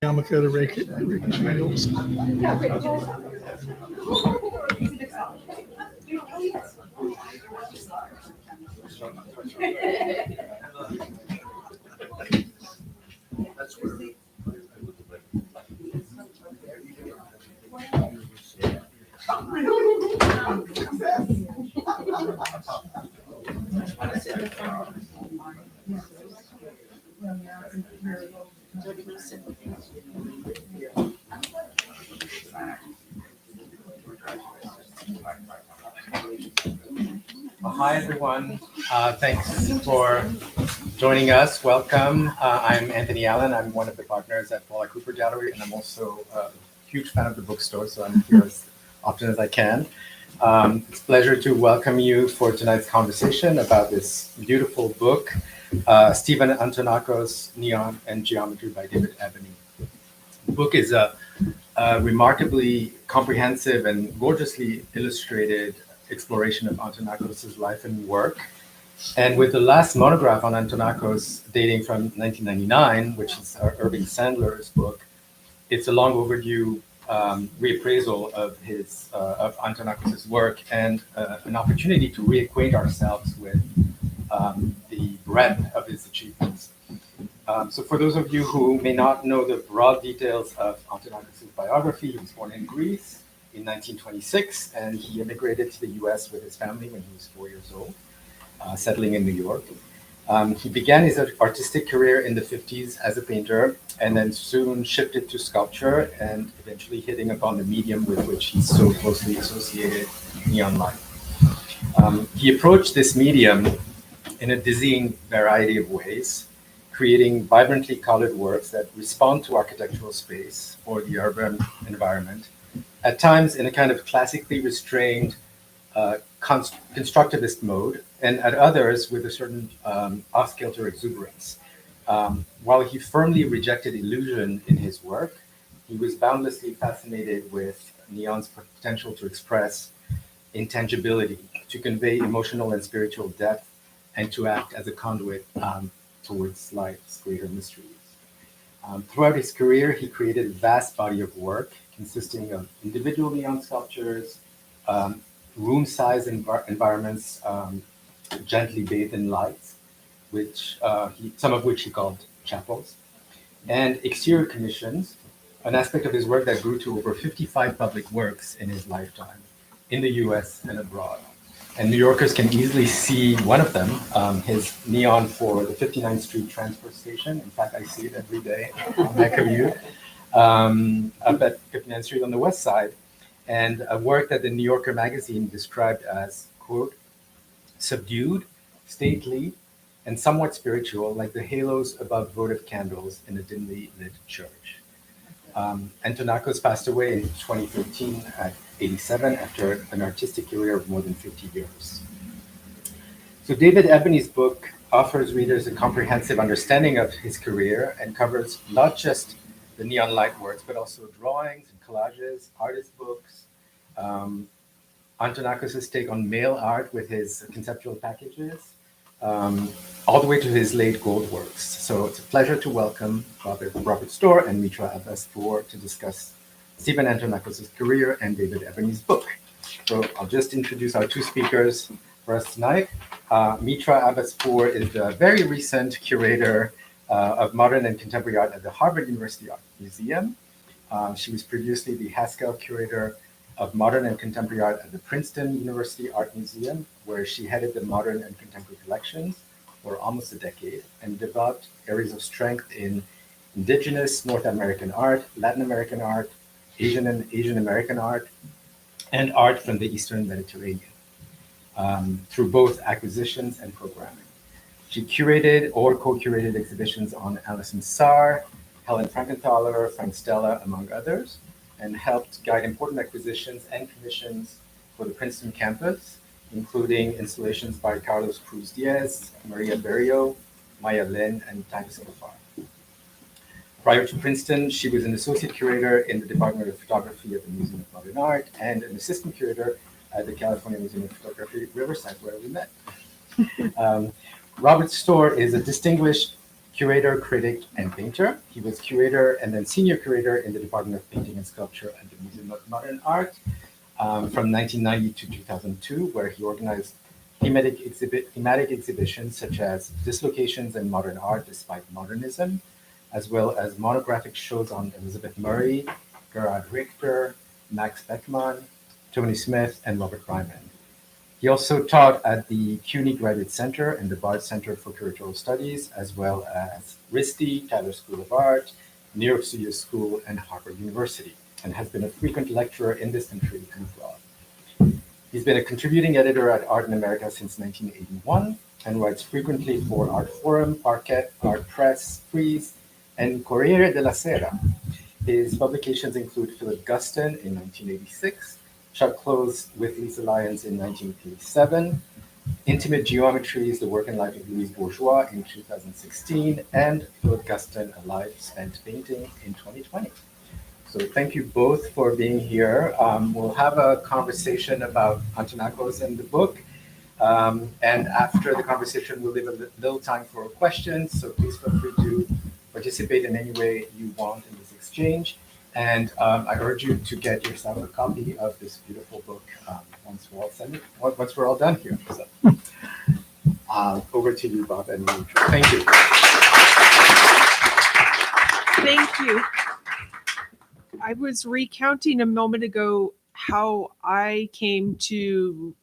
yarmulke to rake angles. Hi, everyone. Thanks for joining us. Welcome. I'm Anthony Allen. I'm one of the partners at Paula Gallery, and I'm also a huge fan of the bookstore, so I'm here as often as I can. It's a pleasure to welcome you for tonight's conversation about this beautiful book, Stephen Antonakos, Neon and Geometry by David Ebony. The book is a remarkably comprehensive and gorgeously illustrated exploration of Antonakos' life and work. And with the last monograph on Antonakos dating from 1999, which is Irving Sandler's book, it's a long overdue reappraisal of Antonakos' work and an opportunity to reacquaint ourselves with the breadth of his achievements. So for those of you who may not know the broad details of Antonakos' biography, he was born in Greece in 1926, and he immigrated to the US with his family when he was 4 years old, settling in New York. He began his artistic career in the 50s as a painter, and then soon shifted to sculpture, and eventually hitting upon the medium with which he's so closely associated, neon light. He approached this medium in a dizzying variety of ways, creating vibrantly colored works that respond to architectural space or the urban environment, at times in a kind of classically restrained constructivist mode, and at others with a certain off-kilter exuberance. While he firmly rejected illusion in his work, he was boundlessly fascinated with neon's potential to express intangibility, to convey emotional and spiritual depth, and to act as a conduit towards life's greater mysteries. Throughout his career, he created a vast body of work consisting of individual neon sculptures, room-sized environments gently bathed in lights, some of which he called chapels, and exterior commissions, an aspect of his work that grew to over 55 public works in his lifetime, in the US and abroad. And New Yorkers can easily see one of them, his neon for the 59th Street Transport Station. In fact, I see it every day on my commute, up at 59th Street on the west side, and a work that the New Yorker magazine described as, quote, subdued, stately, and somewhat spiritual, like the halos above votive candles in a dimly lit church. Antonakos passed away in 2013 at 87 after an artistic career of more than 50 years. So David Ebony's book offers readers a comprehensive understanding of his career and covers not just the neon light works, but also drawings and collages, artist books, Antonakos' take on mail art with his conceptual packages, all the way to his late gold works. So it's a pleasure to welcome Robert Storr and Mitra Abbaspour to discuss Stephen Antonakos' career and David Ebony's book. So I'll just introduce our two speakers for us tonight. Mitra Abbaspour is the very recent curator of modern and contemporary art at the Harvard University Art Museum. She was previously the Haskell curator of modern and contemporary art at the Princeton University Art Museum, where she headed the modern and contemporary collections for almost a decade and developed areas of strength in indigenous North American art, Latin American art, Asian and Asian American art, and art from the Eastern Mediterranean, through both acquisitions and programming. She curated or co-curated exhibitions on Alison Saar, Helen Frankenthaler, Frank Stella, among others, and helped guide important acquisitions and commissions for the Princeton campus, including installations by Carlos Cruz Diaz, Maria Berrio, Maya Lin, and Tang Sofar. Prior to Princeton, she was an associate curator in the Department of Photography at the Museum of Modern Art and an assistant curator at the California Museum of Photography, Riverside, where we met. Robert Storr is a distinguished curator, critic, and painter. He was curator and then senior curator in the Department of Painting and Sculpture at the Museum of Modern Art from 1990 to 2002, where he organized thematic exhibitions such as Dislocations in Modern Art Despite Modernism, as well as monographic shows on Elizabeth Murray, Gerhard Richter, Max Beckmann, Tony Smith, and Robert Ryman. He also taught at the CUNY Graduate Center and the Bard Center for Curatorial Studies, as well as RISD, Tyler School of Art, New York Studio School, and Harvard University, and has been a frequent lecturer in this country and abroad. He's been a contributing editor at Art in America since 1981 and writes frequently for Art Forum, Parquet, Art Press, Frieze, and Corriere della Sera. His publications include Philip Guston in 1986, Shut Clothes with Lisa Lyons in 1987, Intimate Geometries, The Work and Life of Louise Bourgeois in 2016, and Philip Guston, A Life Spent Painting in 2020. So thank you both for being here. We'll have a conversation about Antonakos and the book. And after the conversation, we'll leave a little time for questions. So please feel free to participate in any way you want in this exchange. And I urge you to get yourself a copy of this beautiful book once we're all done here. So, over to you, Bob and Mitra. Thank you. Thank you. I was recounting a moment ago how I came to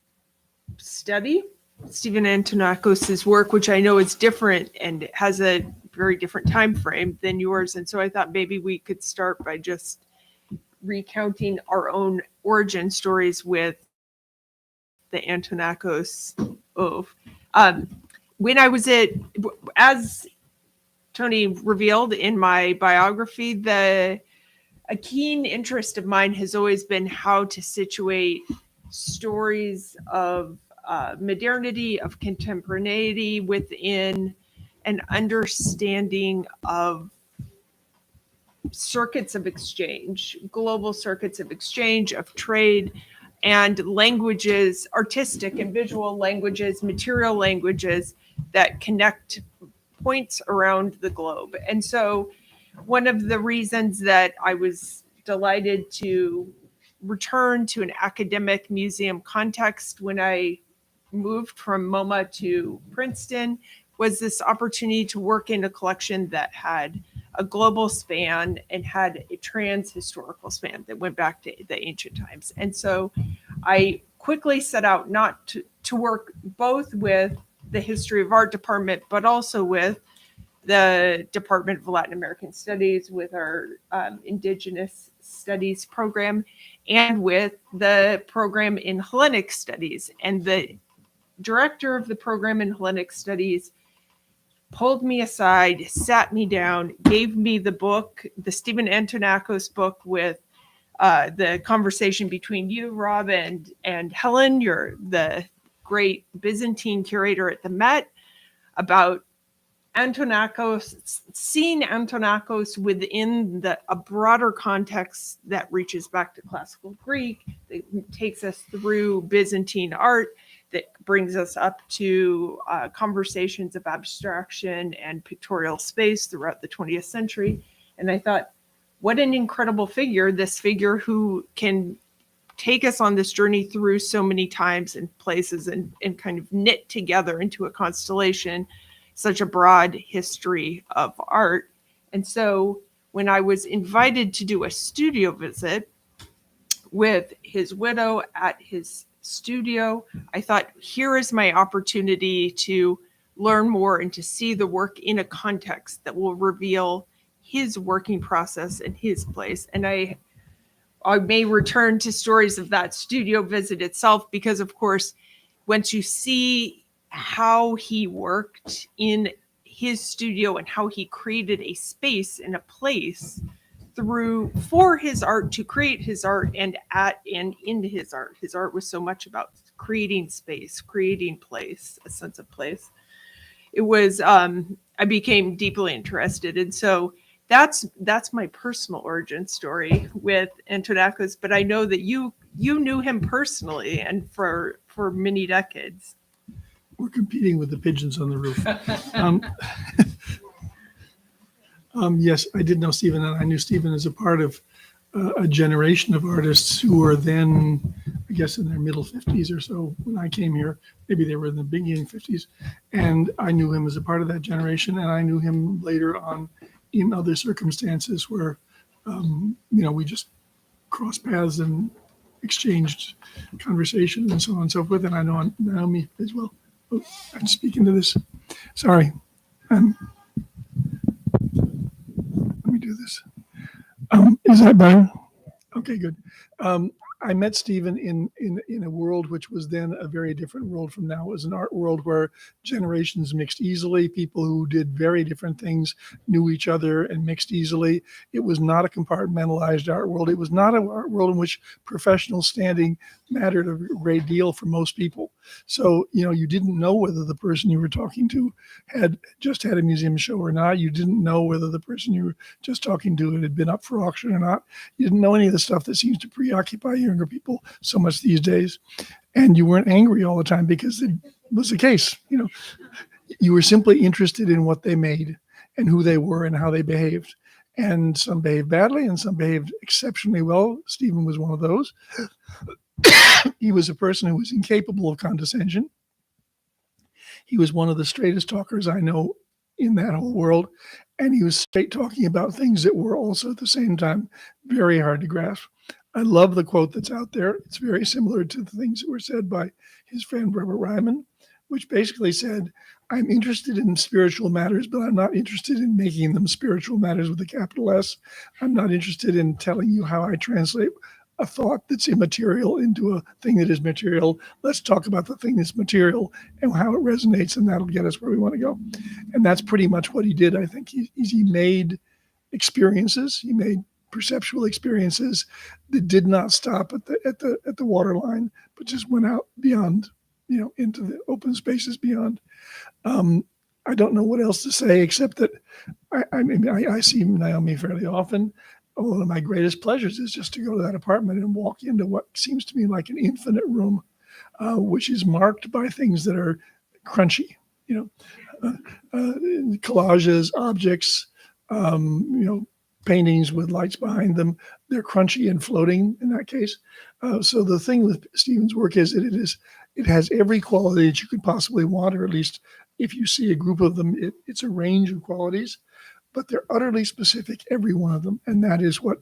study Stephen Antonakos' work, which I know is different and has a very different time frame than yours. And so I thought maybe we could start by just recounting our own origin stories with the Antonakos oeuvre. When I was as Tony revealed in my biography, a keen interest of mine has always been how to situate stories of modernity, of contemporaneity within an understanding of circuits of exchange, global circuits of exchange, of trade, and languages, artistic and visual languages, material languages that connect points around the globe. And so one of the reasons that I was delighted to return to an academic museum context when I moved from MoMA to Princeton was this opportunity to work in a collection that had a global span and had a trans-historical span that went back to the ancient times. And so I quickly set out not to work both with the History of Art department, but also with the Department of Latin American Studies, with our Indigenous Studies program, and with the program in Hellenic Studies. And the director of the program in Hellenic Studies pulled me aside, sat me down, gave me the book, the Stephen Antonakos book, with the conversation between you, Rob, and Helen, you're the great Byzantine curator at the Met, about Antonakos, seeing Antonakos within a broader context that reaches back to classical Greek, that takes us through Byzantine art, that brings us up to conversations of abstraction and pictorial space throughout the 20th century. And I thought, what an incredible figure, this figure who can take us on this journey through so many times and places and kind of knit together into a constellation such a broad history of art. And so when I was invited to do a studio visit with his widow at his studio, I thought, here is my opportunity to learn more and to see the work in a context that will reveal his working process and his place. And I may return to stories of that studio visit itself, because of course, once you see how he worked in his studio and how he created a space and a place for his art, to create his art and in his art. His art was so much about creating space, creating place, a sense of place. It was, I became deeply interested. And so that's my personal origin story with Antonakos, but I know that you knew him personally and for many decades. We're competing with the pigeons on the roof. Yes, I did know Stephen, and I knew Stephen as a part of a generation of artists who were then, I guess, in their middle 50s or so when I came here. Maybe they were in the beginning 50s. And I knew him as a part of that generation, and I knew him later on in other circumstances where, we just crossed paths and exchanged conversation and so on and so forth. And I know Naomi as well. Oh, I'm speaking to this. Sorry. Let me do this. Is that better? Okay, good. I met Stephen in a world which was then a very different world from now. It was an art world where generations mixed easily. People who did very different things knew each other and mixed easily. It was not a compartmentalized art world. It was not an art world in which professional standing mattered a great deal for most people. So, you didn't know whether the person you were talking to had just had a museum show or not. You didn't know whether the person you were just talking to had been up for auction or not. You didn't know any of the stuff that seems to preoccupy younger people so much these days. And you weren't angry all the time because it was the case. You were simply interested in what they made and who they were and how they behaved. And some behaved badly and some behaved exceptionally well. Stephen was one of those. He was a person who was incapable of condescension. He was one of the straightest talkers I know in that whole world. And he was straight talking about things that were also at the same time very hard to grasp. I love the quote that's out there. It's very similar to the things that were said by his friend Robert Ryman, which basically said, I'm interested in spiritual matters, but I'm not interested in making them spiritual matters with a capital S. I'm not interested in telling you how I translate a thought that's immaterial into a thing that is material. Let's talk about the thing that's material and how it resonates, and that'll get us where we want to go. And that's pretty much what he did. I think he made experiences. He made perceptual experiences that did not stop at the waterline, but just went out beyond, into the open spaces beyond. I don't know what else to say except that I see Naomi fairly often. One of my greatest pleasures is just to go to that apartment and walk into what seems to me like an infinite room, which is marked by things that are crunchy, collages, objects, paintings with lights behind them. They're crunchy and floating in that case. So the thing with Stephen's work is that it has every quality that you could possibly want, or at least if you see a group of them, it's a range of qualities, but they're utterly specific, every one of them. And that is what,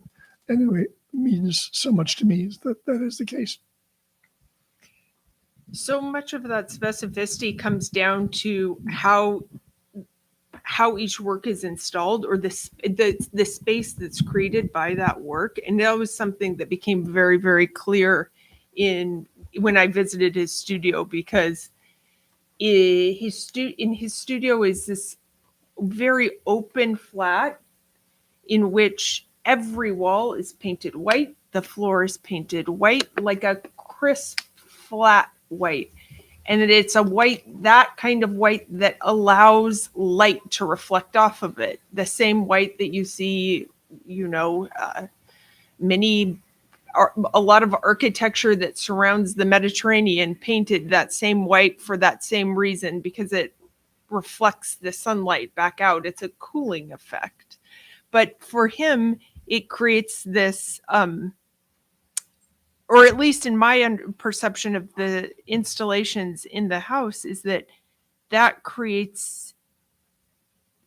anyway, means so much to me, is that is the case. So much of that specificity comes down to how each work is installed, or the space that's created by that work. And that was something that became very, very clear when I visited his studio, because in his studio is this very open flat in which every wall is painted white. The floor is painted white, like a crisp, flat white. And it's a white, that kind of white that allows light to reflect off of it. The same white that you see, a lot of architecture that surrounds the Mediterranean painted that same white for that same reason, because it reflects the sunlight back out. It's a cooling effect. But for him, it creates this, or at least in my perception of the installations in the house, is that creates,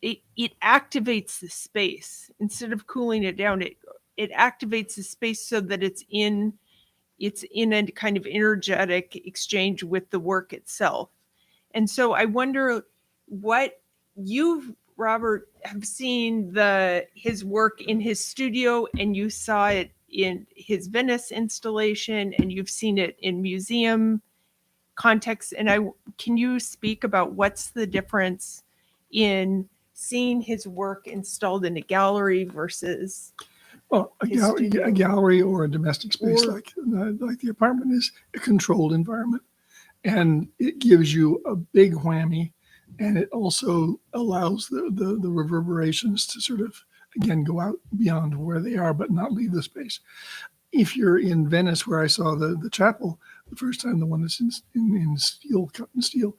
it activates the space. Instead of cooling it down, it activates the space so that it's in a kind of energetic exchange with the work itself. And so I wonder what you, Robert, have seen his work in his studio, and you saw it in his Venice installation, and you've seen it in museum context. And can you speak about what's the difference in seeing his work installed in a gallery versus a gallery or a domestic space like the apartment is a controlled environment, and it gives you a big whammy, and it also allows the reverberations to sort of, again, go out beyond where they are, but not leave the space. If you're in Venice, where I saw the chapel, the first time, the one that's in steel, cut in steel,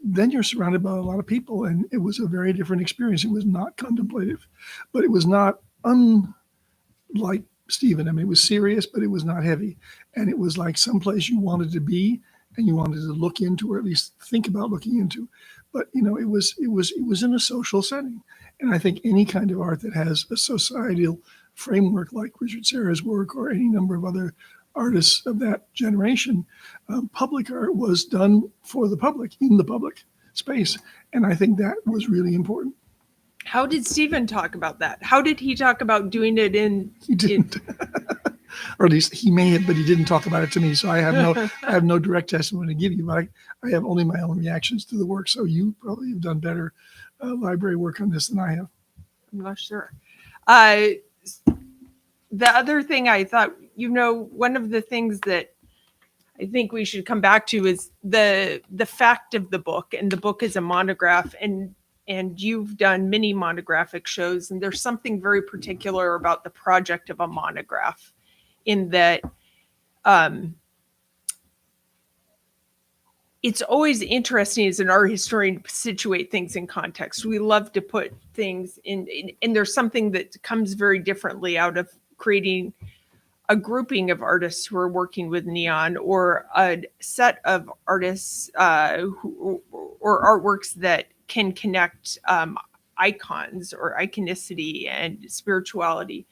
then you're surrounded by a lot of people, and it was a very different experience. It was not contemplative, but it was not unlike Stephen. I mean, it was serious, but it was not heavy, and it was like someplace you wanted to be and you wanted to look into, or at least think about looking into. But it was in a social setting, and I think any kind of art that has a societal framework like Richard Serra's work or any number of other artists of that generation, public art was done for the public, in the public space. And I think that was really important. How did Stephen talk about that? How did he talk about doing it in? He didn't, or at least he may have, but he didn't talk about it to me. So I have no direct testimony to give you. But I have only my own reactions to the work. So you probably have done better library work on this than I have. I'm not sure. The other thing I thought, one of the things that I think we should come back to is the fact of the book, and the book is a monograph, and you've done many monographic shows, and there's something very particular about the project of a monograph in that it's always interesting as an art historian to situate things in context. We love to put things in, and there's something that comes very differently out of creating a grouping of artists who are working with neon, or a set of artists or artworks that can connect icons or iconicity and spirituality.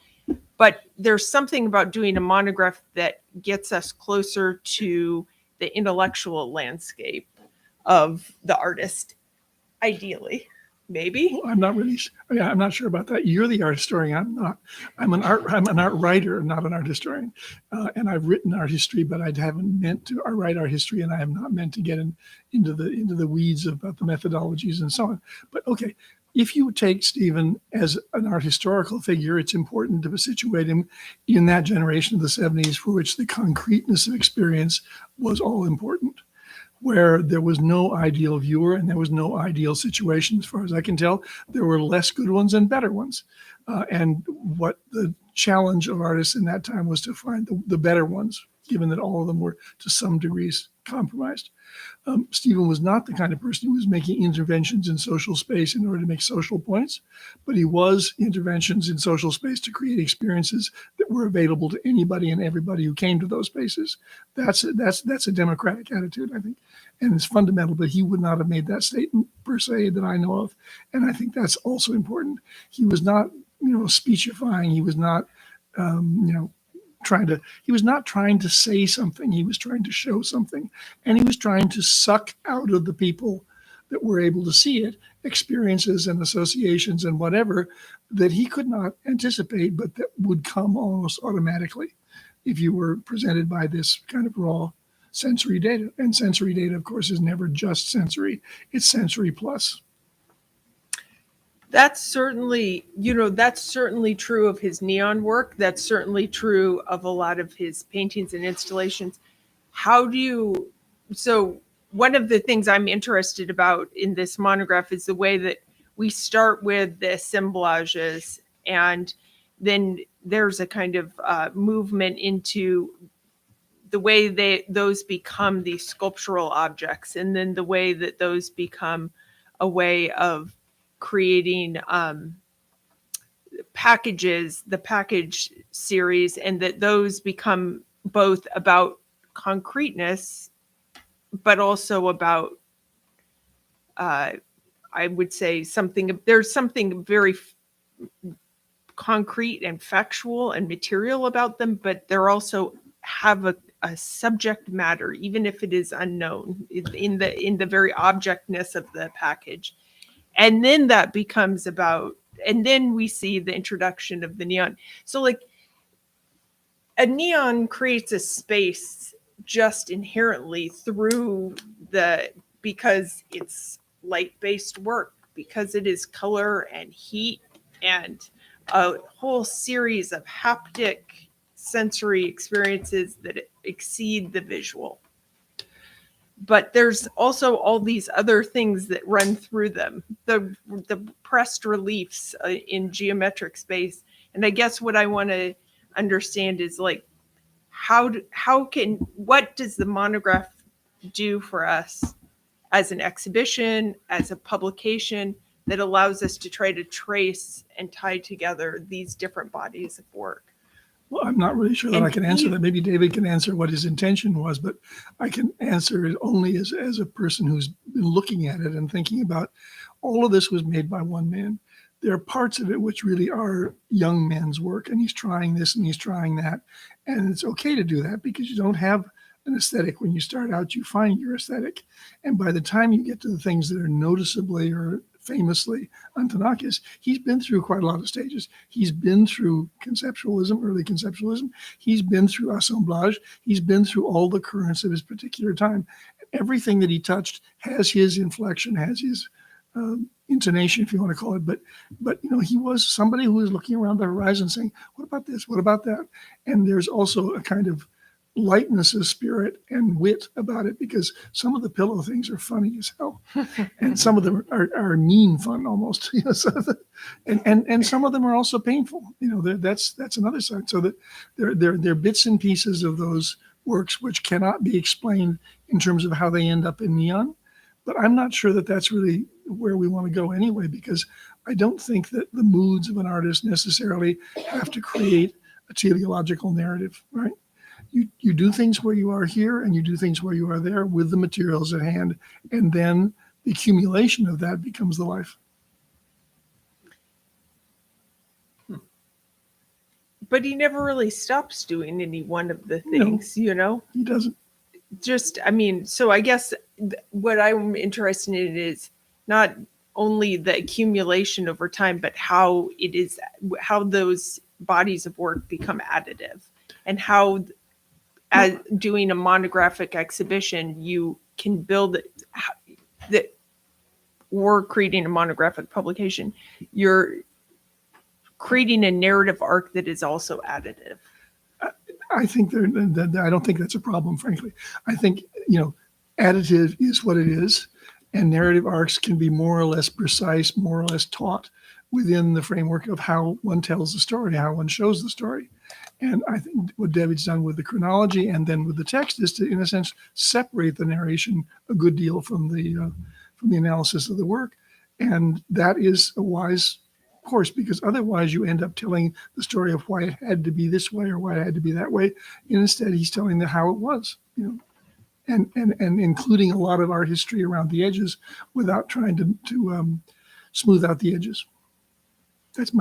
But there's something about doing a monograph that gets us closer to the intellectual landscape of the artist, ideally, maybe. Well, I'm not sure about that. You're the art historian. I'm not. I'm an art writer, not an art historian. And I've written art history, but I haven't meant to write art history, and I have not meant to get into the weeds about the methodologies and so on. But okay, if you take Stephen as an art historical figure, it's important to situate him in that generation of the 70s for which the concreteness of experience was all important, where there was no ideal viewer and there was no ideal situation. As far as I can tell, there were less good ones and better ones. And what the challenge of artists in that time was to find the better ones, given that all of them were to some degrees compromised. Stephen was not the kind of person who was making interventions in social space in order to make social points, but he was interventions in social space to create experiences that were available to anybody and everybody who came to those spaces. That's a democratic attitude, I think, and it's fundamental. But he would not have made that statement per se that I know of, and I think that's also important. He was not, speechifying. He was not, he was not trying to say something. He was trying to show something, and he was trying to suck out of the people that were able to see it experiences and associations and whatever that he could not anticipate, but that would come almost automatically if you were presented by this kind of raw sensory data. And sensory data, of course, is never just sensory. It's sensory plus. That's certainly true of his neon work. That's certainly true of a lot of his paintings and installations. So one of the things I'm interested about in this monograph is the way that we start with the assemblages, and then there's a kind of movement into the way those become these sculptural objects, and then the way that those become a way of creating packages, the package series, and that those become both about concreteness, but also about, I would say there's something very concrete and factual and material about them, but they're also have a subject matter, even if it is unknown, in the very objectness of the package. And then that becomes about, and then we see the introduction of the neon. So like a neon creates a space just inherently because it's light-based work, because it is color and heat and a whole series of haptic sensory experiences that exceed the visual. But there's also all these other things that run through them, the pressed reliefs in geometric space. And I guess what I want to understand is like, what does the monograph do for us as an exhibition, as a publication that allows us to try to trace and tie together these different bodies of work? Well, I'm not really sure that And I can answer you- that. Maybe David can answer what his intention was, but I can answer it only as a person who's been looking at it and thinking about all of this was made by one man. There are parts of it which really are young men's work, and he's trying this and he's trying that. And it's okay to do that because you don't have an aesthetic. When you start out, you find your aesthetic. And by the time you get to the things that are noticeably or famously Antonakos, he's been through quite a lot of stages. He's been through conceptualism, early conceptualism. He's been through assemblage. He's been through all the currents of his particular time. Everything that he touched has his inflection, has his intonation, if you want to call it. But he was somebody who was looking around the horizon saying, what about this? What about that? And there's also a kind of lightness of spirit and wit about it, because some of the pillow things are funny as hell, and some of them are mean fun almost. And some of them are also painful. That's another side. So that they're bits and pieces of those works which cannot be explained in terms of how they end up in neon. But I'm not sure that that's really where we want to go anyway, because I don't think that the moods of an artist necessarily have to create a teleological narrative, right? You do things where you are here and you do things where you are there with the materials at hand, and then the accumulation of that becomes the life. But he never really stops doing any one of the things, He doesn't. So I guess what I'm interested in is not only the accumulation over time, but how those bodies of work become additive, and how, as doing a monographic exhibition, you can build that, or creating a monographic publication, you're creating a narrative arc that is also additive. I think I don't think that's a problem, frankly. I think, additive is what it is, and narrative arcs can be more or less precise, more or less taught within the framework of how one tells the story, how one shows the story. And I think what David's done with the chronology and then with the text is to, in a sense, separate the narration a good deal from the analysis of the work. And that is a wise course, because otherwise you end up telling the story of why it had to be this way or why it had to be that way. And instead, he's telling how it was, and including a lot of our history around the edges without trying to smooth out the edges. That's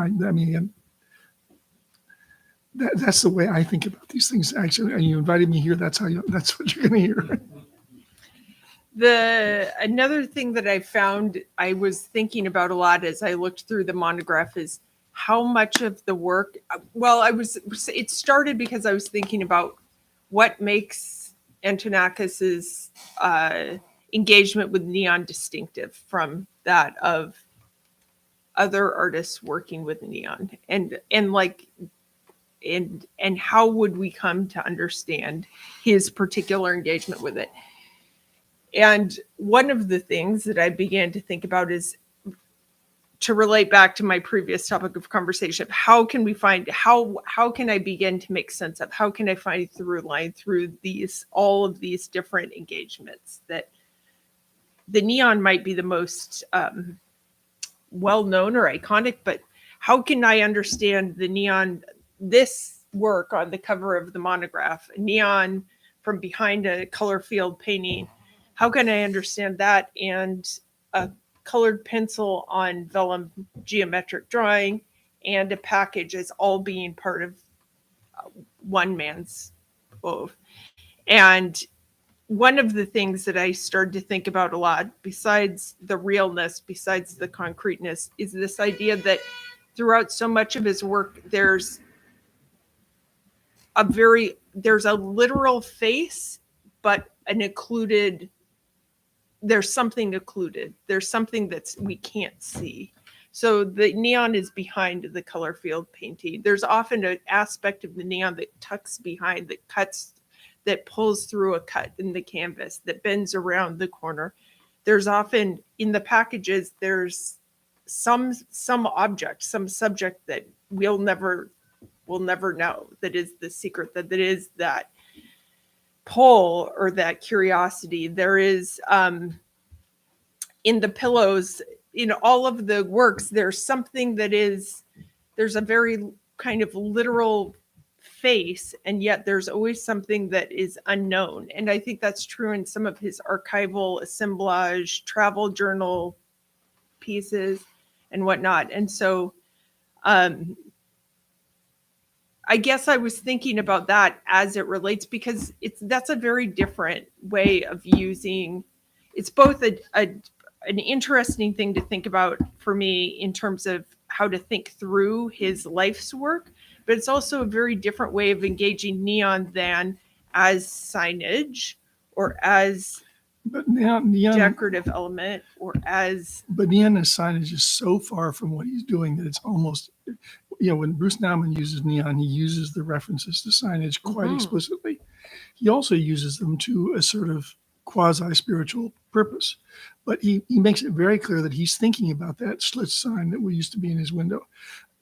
that's the way I think about these things. Actually, and you invited me here. That's what you're going to hear. Another thing that I found I was thinking about a lot as I looked through the monograph is how much of the work. It started because I was thinking about what makes Antonakos's engagement with neon distinctive from that of other artists working with neon, and how would we come to understand his particular engagement with it. And one of the things that I began to think about is to relate back to my previous topic of conversation. How can we find, how can I begin to make sense of, how can I find through line through all of these different engagements? That the neon might be the most well-known or iconic, but how can I understand the neon, this work on the cover of the monograph, neon from behind a color field painting? How can I understand that and a colored pencil on vellum geometric drawing and a package as all being part of one man's oeuvre? And one of the things that I started to think about a lot, besides the realness, besides the concreteness, is this idea that throughout so much of his work, there's a literal face, but there's something occluded. There's something we can't see. So the neon is behind the color field painting. There's often an aspect of the neon that tucks behind, that cuts, that pulls through a cut in the canvas, that bends around the corner. There's often in the packages, there's some object, some subject that we'll never we'll never know. That is the secret, that is that pull or that curiosity. There is in the pillows, in all of the works, there's something there's a very kind of literal face, and yet there's always something that is unknown. And I think that's true in some of his archival assemblage, travel journal pieces and whatnot. And so I guess I was thinking about that as it relates, because that's a very different way of using. It's both an interesting thing to think about for me in terms of how to think through his life's work, but it's also a very different way of engaging neon than as signage or as But neon, decorative element or as. but neon as signage is so far from what he's doing that it's almost, when Bruce Nauman uses neon, he uses the references to signage quite explicitly. He also uses them to a sort of quasi-spiritual purpose, but he makes it very clear that he's thinking about that slit sign that used to be in his window.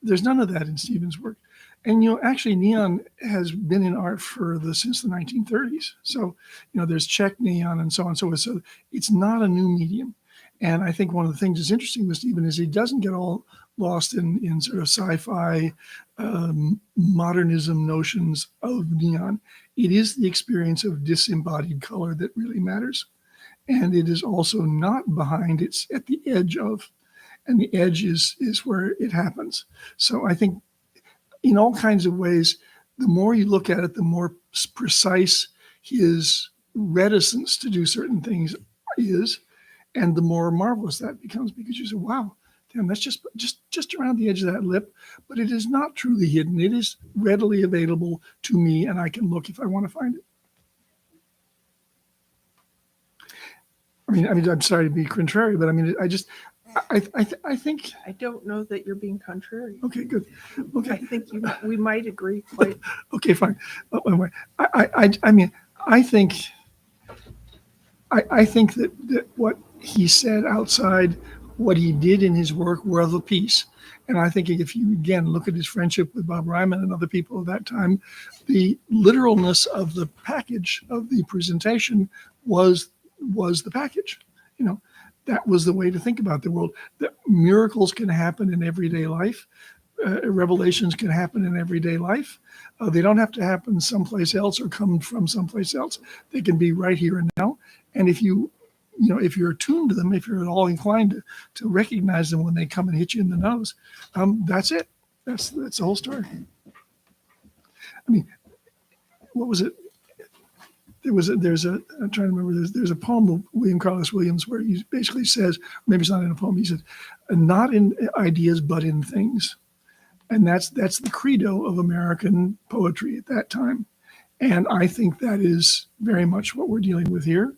There's none of that in Stephen's work. And, actually neon has been in art since the 1930s. So, there's Czech neon and so on and so forth. So it's not a new medium. And I think one of the things that's interesting with Stephen is he doesn't get all lost in sort of sci-fi modernism notions of neon. It is the experience of disembodied color that really matters. And it is also not behind, it's at the edge of, and the edge is where it happens. So I think in all kinds of ways, the more you look at it, the more precise his reticence to do certain things is, and the more marvelous that becomes, because you say, wow, damn, that's just around the edge of that lip, but it is not truly hidden. It is readily available to me, and I can look if I want to find it. I mean, I'm sorry to be contrary, but I mean, I think. I don't know that you're being contrary. Okay, good. Okay. I think we might agree quite. Okay, fine. Anyway, I mean, I think that what he said outside what he did in his work were of a piece. And I think if you, again, look at his friendship with Bob Ryman and other people of that time, the literalness of the package of the presentation was the package. That was the way to think about the world. That miracles can happen in everyday life. Revelations can happen in everyday life. They don't have to happen someplace else or come from someplace else. They can be right here and now. And if if you're attuned to them, if you're at all inclined to recognize them when they come and hit you in the nose, that's it. That's the whole story. I mean, what was it? I'm trying to remember, there's a poem of William Carlos Williams where he basically says, maybe it's not in a poem, he said, not in ideas, but in things. And that's the credo of American poetry at that time. And I think that is very much what we're dealing with here.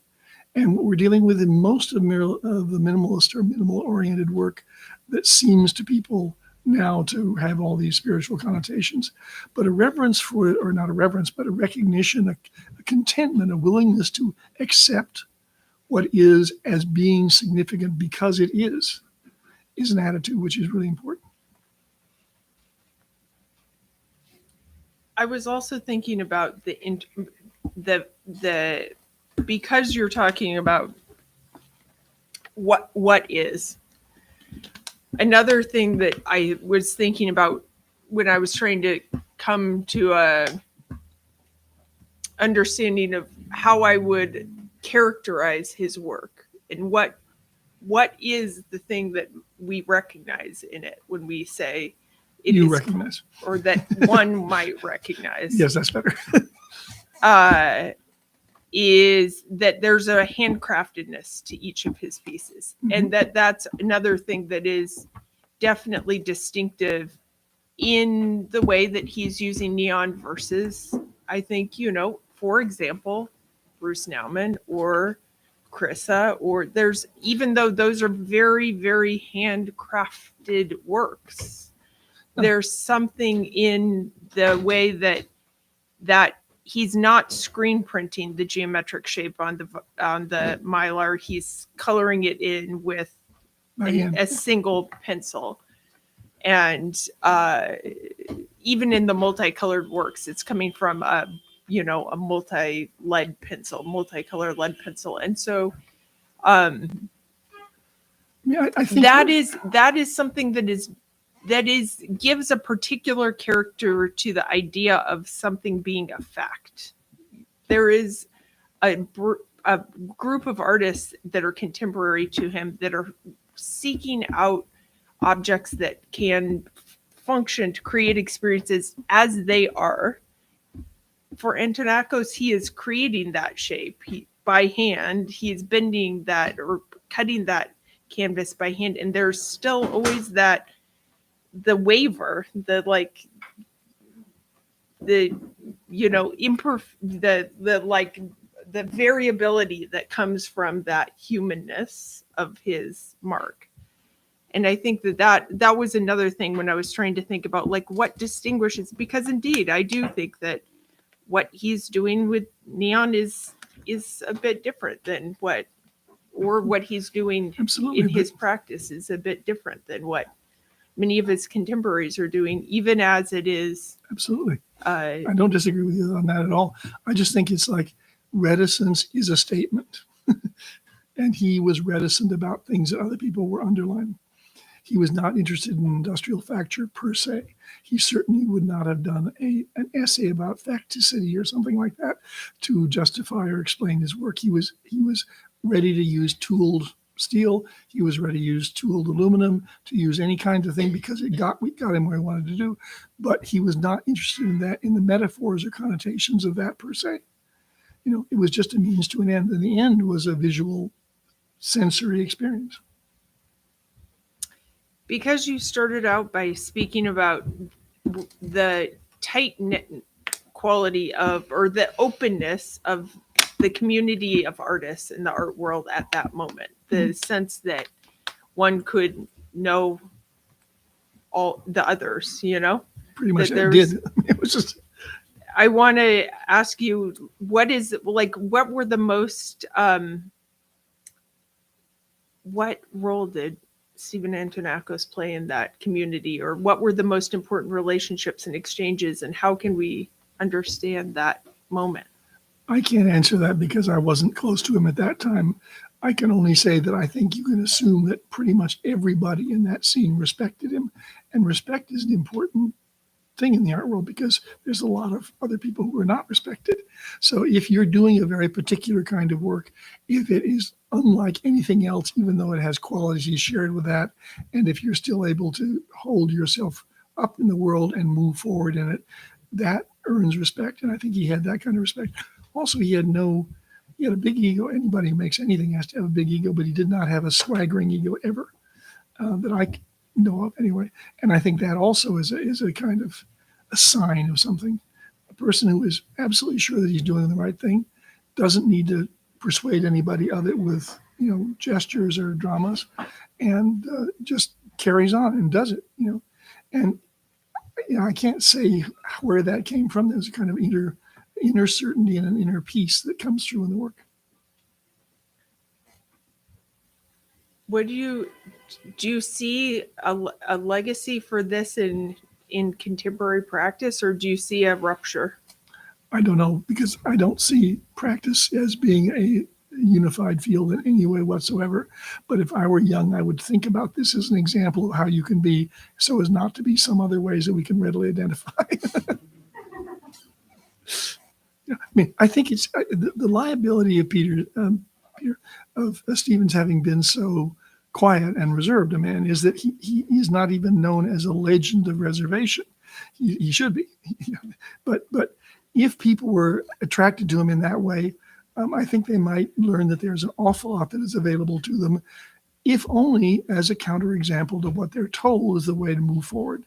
And what we're dealing with in most of the minimalist or minimal-oriented work that seems to people now to have all these spiritual connotations. But a reverence for it, or not a reverence, but a recognition, a contentment, a willingness to accept what is as being significant because it is an attitude which is really important. I was also thinking about the because you're talking about what is. Another thing that I was thinking about when I was trying to come to a understanding of how I would characterize his work and what is the thing that we recognize in it when we say it you is, recognize, or that one might recognize. Yes, that's better. Is that there's a handcraftedness to each of his pieces. Mm-hmm. And that's another thing that is definitely distinctive in the way that he's using neon versus, I think, for example, Bruce Nauman or Chrissa, or even though those are very, very handcrafted works, there's something in the way that he's not screen printing the geometric shape on the Mylar. He's coloring it in with a single pencil. And even in the multicolored works, it's coming from a multicolored lead pencil. And so I think that is something that gives a particular character to the idea of something being a fact. There is a group of artists that are contemporary to him that are seeking out objects that can function to create experiences as they are. For Antonakos, he is creating that shape by hand. He is bending that or cutting that canvas by hand, and there's still always the variability that comes from that humanness of his mark. And I think that was another thing when I was trying to think about like what distinguishes, because indeed I do think that what he's doing with neon is a bit different than what he's doing absolutely in his practice is a bit different than what many of his contemporaries are doing, even as it is. Absolutely. I don't disagree with you on that at all. I just think it's like reticence is a statement. And he was reticent about things that other people were underlining. He was not interested in industrial facture per se. He certainly would not have done an essay about facticity or something like that to justify or explain his work. He was ready to use tooled steel. He was ready to use tooled aluminum, to use any kind of thing because we got him where he wanted to do. But he was not interested in that, in the metaphors or connotations of that per se. It was just a means to an end, and the end was a visual sensory experience. Because you started out by speaking about the tight-knit quality or the openness of the community of artists in the art world at that moment, the sense that one could know all the others, Pretty much I did. It was just... I want to ask you, what were the most, what role did Stephen Antonakos play in that community, or what were the most important relationships and exchanges, and how can we understand that moment? I can't answer that because I wasn't close to him at that time. I can only say that I think you can assume that pretty much everybody in that scene respected him, and respect is an important thing in the art world because there's a lot of other people who are not respected. So if you're doing a very particular kind of work, if it is unlike anything else, even though it has qualities shared with that, and if you're still able to hold yourself up in the world and move forward in it, that earns respect. And I think he had that kind of respect. Also, he had a big ego. Anybody who makes anything has to have a big ego, but he did not have a swaggering ego ever that I know of anyway. And I think that also is a kind of a sign of something. A person who is absolutely sure that he's doing the right thing doesn't need to persuade anybody of it with gestures or dramas, and just carries on and does it. And I can't say where that came from. There's a kind of inner certainty and an inner peace that comes through in the work. What do you see a legacy for this in contemporary practice, or do you see a rupture? I don't know, because I don't see practice as being a unified field in any way whatsoever. But if I were young, I would think about this as an example of how you can be so as not to be some other ways that we can readily identify. I think it's the liability of Peter of Stephen's having been so quiet and reserved a man is that he is not even known as a legend of reservation. He should be, but if people were attracted to him in that way, I think they might learn that there's an awful lot that is available to them, if only as a counterexample to what they're told is the way to move forward.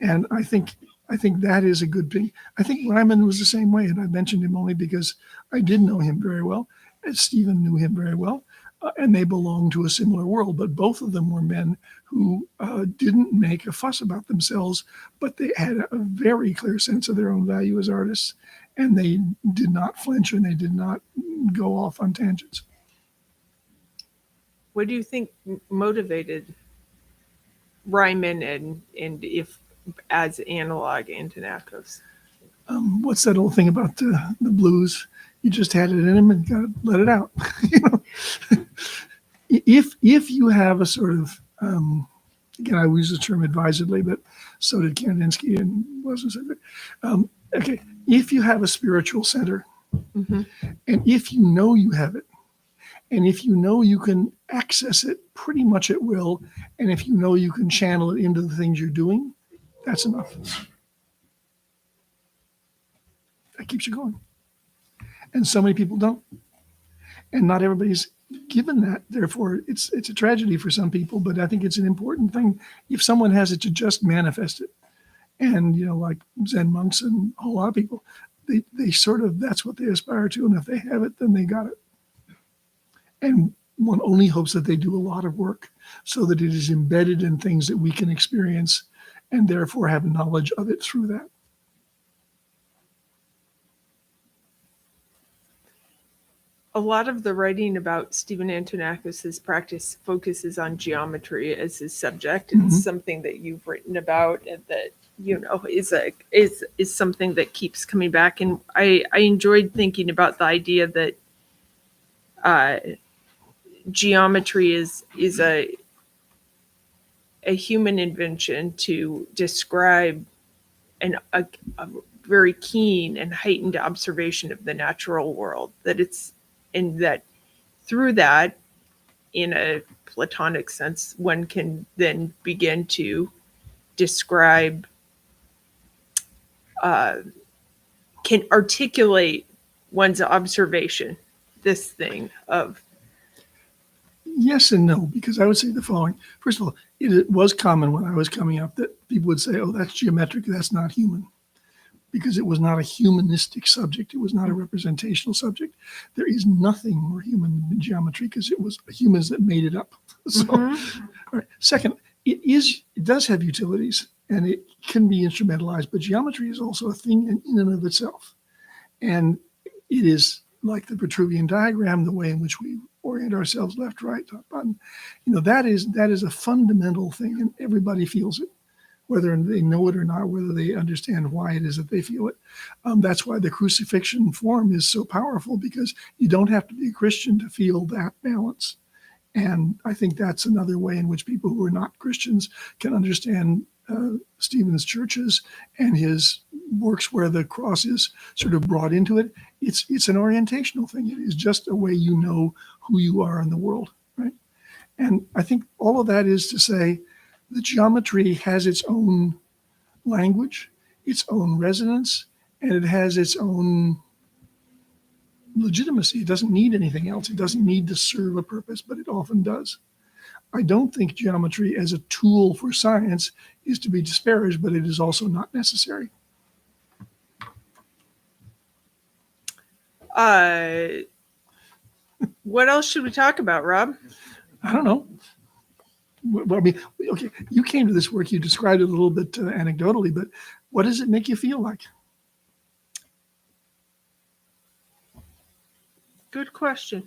And I think that is a good thing. I think Ryman was the same way, and I mentioned him only because I did know him very well, and Stephen knew him very well, and they belonged to a similar world. But both of them were men who didn't make a fuss about themselves, but they had a very clear sense of their own value as artists, and they did not flinch and they did not go off on tangents. What do you think motivated Ryman, and if as analog Antonakos. What's that old thing about the blues? You just had it in him and got to let it out. You know, if you have a sort of again, I use the term advisedly, but so did Kandinsky and wasn't so good. Okay, if you have a spiritual center, and if you know you have it, and if you know you can access it pretty much at will, and if you know you can channel it into the things you're doing, that's enough. That keeps you going. And so many people don't. And not everybody's given that. Therefore, it's a tragedy for some people, but I think it's an important thing if someone has it to just manifest it. And, you know, like Zen monks and a whole lot of people, they sort of, that's what they aspire to. And if they have it, then they got it. And one only hopes that they do a lot of work so that it is embedded in things that we can experience and therefore have knowledge of it through that. A lot of the writing about Stephen Antonakos' practice focuses on geometry as his subject. It's something that you've written about and that, you know, is something that keeps coming back. And I enjoyed thinking about the idea that geometry is a human invention to describe a very keen and heightened observation of the natural world, that it's, and that through that, in a Platonic sense, one can then begin to describe, can articulate one's observation, this thing of. Yes and no, because I would say the following. First of all, it was common when I was coming up that people would say, oh, that's geometric, that's not human. Because it was not a humanistic subject. It was not a representational subject. There is nothing more human than geometry because it was humans that made it up. So, all right. Second, it does have utilities and it can be instrumentalized, but geometry is also a thing in and of itself. And it is like the Vitruvian diagram, the way in which we orient ourselves left, right, top, bottom. You know, that is a fundamental thing and everybody feels it, whether they know it or not, whether they understand why it is that they feel it. That's why the crucifixion form is so powerful, because you don't have to be a Christian to feel that balance. And I think that's another way in which people who are not Christians can understand Stephen's churches and his works where the cross is sort of brought into it. It's an orientational thing. It is just a way you know who you are in the world, right? And I think all of that is to say, the geometry has its own language, its own resonance, and it has its own legitimacy. It doesn't need anything else. It doesn't need to serve a purpose, but it often does. I don't think geometry as a tool for science is to be disparaged, but it is also not necessary. What else should we talk about, Rob? I don't know. Well, I mean, okay, you came to this work, you described it a little bit anecdotally, but what does it make you feel like? Good question.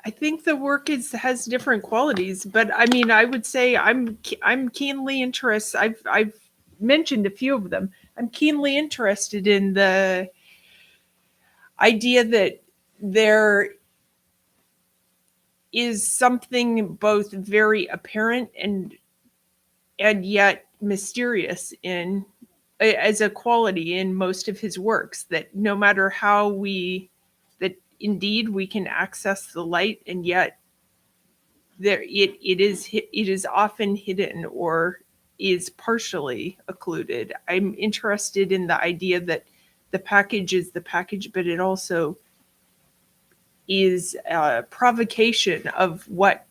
I think the work has different qualities, but I mean, I would say I'm keenly interested. I've mentioned a few of them. I'm keenly interested in the idea that there is something both very apparent and yet mysterious in as a quality in most of his works, that no matter how that indeed we can access the light, and yet there it is often hidden or is partially occluded. I'm interested in the idea that the package is the package, but it also is a provocation of what,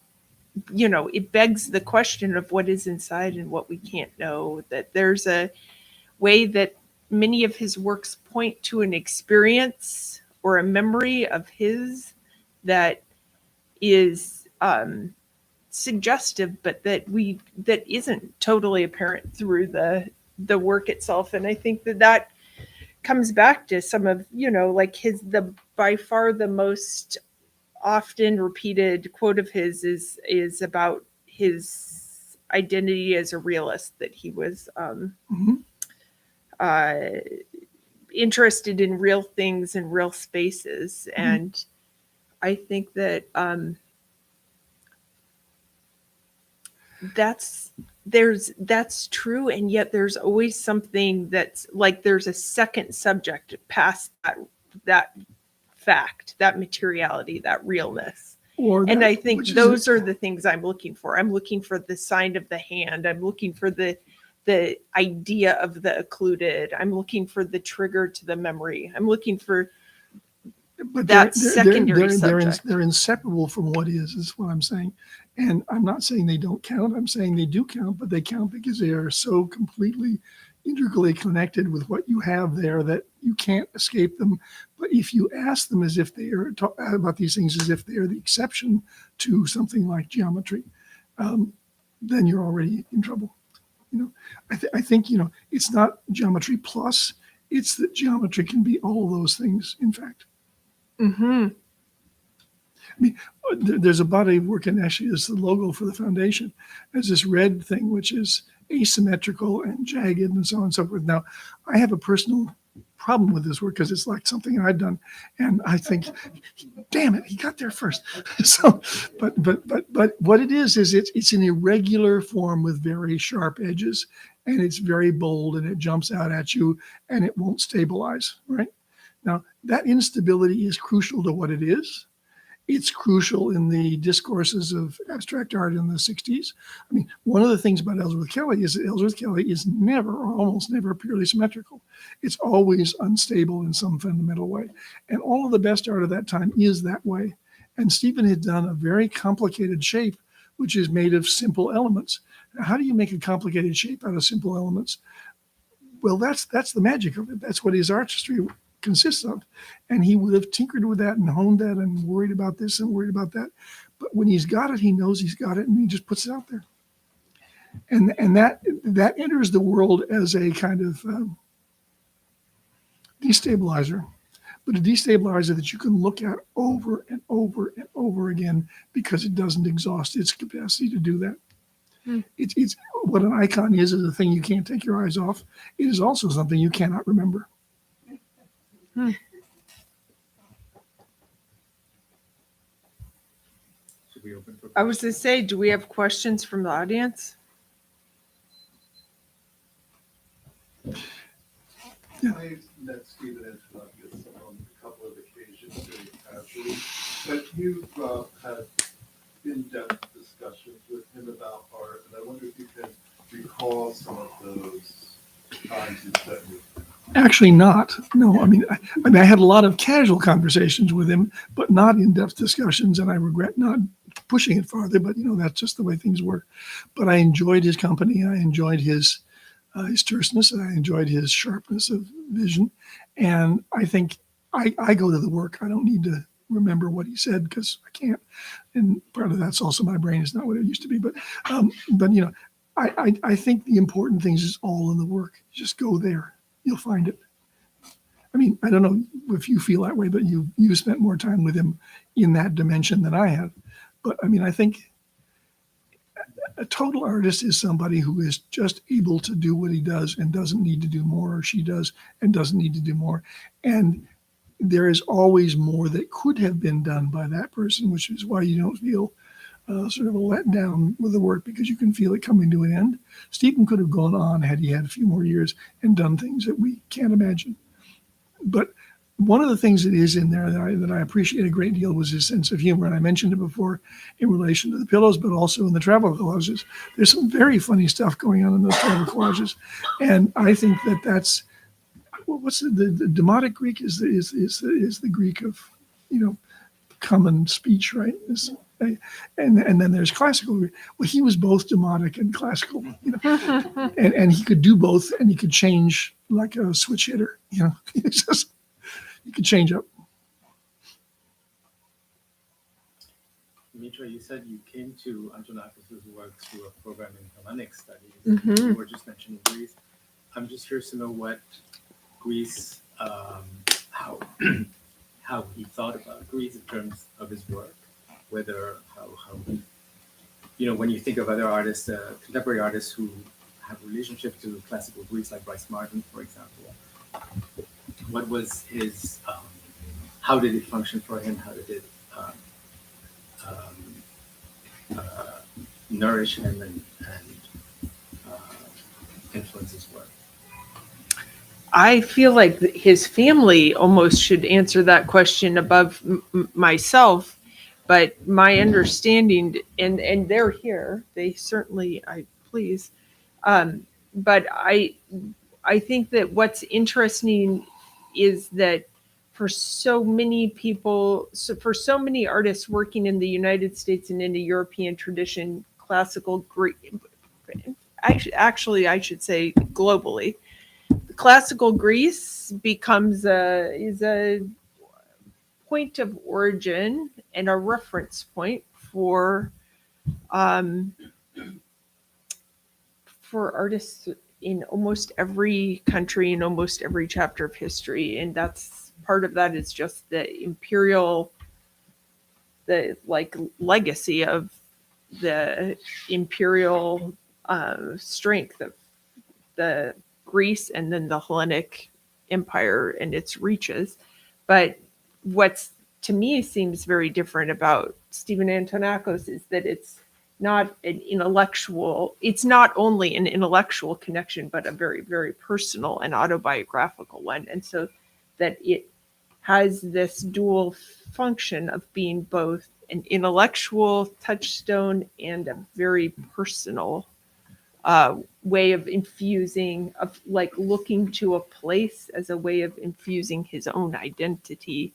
you know, it begs the question of what is inside and what we can't know, that there's a way that many of his works point to an experience or a memory of his that is suggestive, but that isn't totally apparent through the work itself. And I think that comes back to some of, you know, like by far the most often repeated quote of his is about his identity as a realist, that he was Mhm. interested in real things and real spaces. And I think that that's true, and yet there's always something that's like there's a second subject past that fact, that materiality, that realness. And I think those are the things I'm looking for. I'm looking for the sign of the hand. I'm looking for the idea of the occluded. I'm looking for the trigger to the memory. I'm looking for that secondary subject. They're inseparable from what is what I'm saying. And I'm not saying they don't count. I'm saying they do count, but they count because they are so completely integrally connected with what you have there that you can't escape them. But if you ask them as if they are about these things as if they are the exception to something like geometry, then you're already in trouble. I think it's not geometry plus. It's that geometry can be all those things. In fact. Mm-hmm. I mean, there's a body of work, and actually it's the logo for the foundation. There's this red thing, which is asymmetrical and jagged and so on and so forth. Now, I have a personal problem with this work because it's like something I've done. And I think, damn it, he got there first. So, but what it is it's an irregular form with very sharp edges, and it's very bold, and it jumps out at you, and it won't stabilize, right? Now, that instability is crucial to what it is. It's crucial in the discourses of abstract art in the 60s. I mean, one of the things about Ellsworth Kelly is that Ellsworth Kelly is never, or almost never, purely symmetrical. It's always unstable in some fundamental way. And all of the best art of that time is that way. And Stephen had done a very complicated shape, which is made of simple elements. Now, how do you make a complicated shape out of simple elements? Well, that's the magic of it. That's what his artistry consists of. And he would have tinkered with that and honed that and worried about this and worried about that. But when he's got it, he knows he's got it, and he just puts it out there. And that enters the world as a kind of destabilizer, but a destabilizer that you can look at over and over and over again because it doesn't exhaust its capacity to do that. It's what an icon is a thing you can't take your eyes off. It is also something you cannot remember. Should we open for I was going to say, do we have questions from the audience? I met Stephen Antonakos on a couple of occasions very casually, but you've had in-depth discussions with him about art, and I wonder if you can recall some of those times you spent with him. Actually not. No, I mean, I had a lot of casual conversations with him, but not in-depth discussions, and I regret not pushing it farther, but that's just the way things were. But I enjoyed his company. I enjoyed his terseness, and I enjoyed his sharpness of vision. And I think I go to the work. I don't need to remember what he said because I can't. And part of that's also my brain is not what it used to be. But I think the important things is all in the work. Just go there. You'll find it. I mean, I don't know if you feel that way, but you spent more time with him in that dimension than I have. But I mean, I think a total artist is somebody who is just able to do what he does and doesn't need to do more, or she does and doesn't need to do more. And there is always more that could have been done by that person, which is why you don't feel sort of a letdown with the work, because you can feel it coming to an end. Stephen could have gone on had he had a few more years and done things that we can't imagine. But one of the things that is in there that I appreciate a great deal was his sense of humor. And I mentioned it before in relation to the pillows, but also in the travel collages. There's some very funny stuff going on in those travel collages. And I think that's, what's the Demotic Greek is the Greek of, common speech, right? And then there's classical Greek. Well, he was both Demotic and classical, and he could do both, and he could change like a switch hitter, It's just, you could change up. Mitra, you said you came to Antonakos' work through a program in Hellenic studies. Mm-hmm. You were just mentioning Greece. I'm just curious to know what Greece, how he thought about Greece in terms of his work, whether how he when you think of other artists, contemporary artists who have a relationship to classical Greece, like Bryce Martin, for example, what was his, how did it function for him? How did it nourish him and influence his work? I feel like his family almost should answer that question above myself, but my understanding, and they're here, they certainly, please, but I think that what's interesting is that for so many people, for so many artists working in the United States and in the European tradition, classical Greek, actually I should say globally, classical Greece becomes is a point of origin and a reference point for artists in almost every country, in almost every chapter of history. And that's part of that is just the imperial, the like legacy of the imperial strength of the Greece and then the Hellenic Empire and its reaches. But what's to me seems very different about Stephen Antonakos is that it's not an intellectual, it's not only an intellectual connection, but a very, very personal and autobiographical one. And so that it has this dual function of being both an intellectual touchstone and a very personal way of infusing, of like looking to a place as a way of infusing his own identity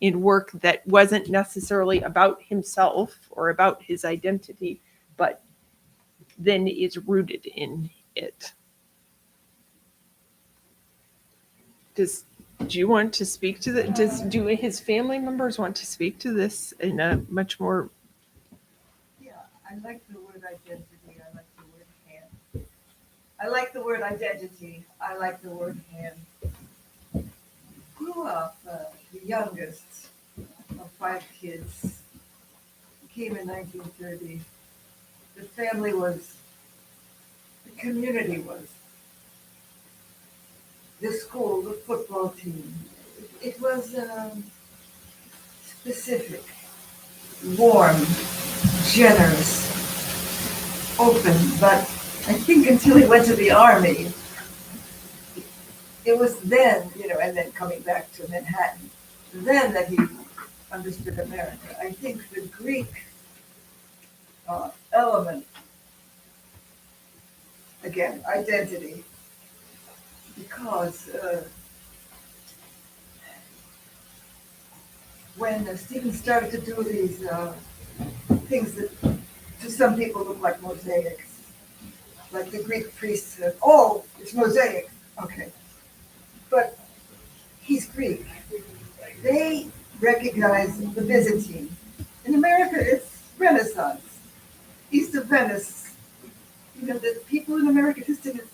in work that wasn't necessarily about himself or about his identity, but then is rooted in it. Do you want to speak to that? Do his family members want to speak to this in a much more? Yeah, I like the word identity. I like the word hand. I like the word identity. I like the word hand. Grew up the youngest of 5 kids. Came in 1930. The family was, the community was, the school, the football team. It was specific, warm, generous, open, but I think until he went to the army, it was then, and then coming back to Manhattan, then that he understood America. I think the Greek element, again, identity, because when Stephen started to do these things that to some people look like mosaics, like the Greek priests said, oh, it's mosaic. Okay. But he's Greek. They recognize the Byzantine. In America, it's Renaissance. East of Venice. The people in America just didn't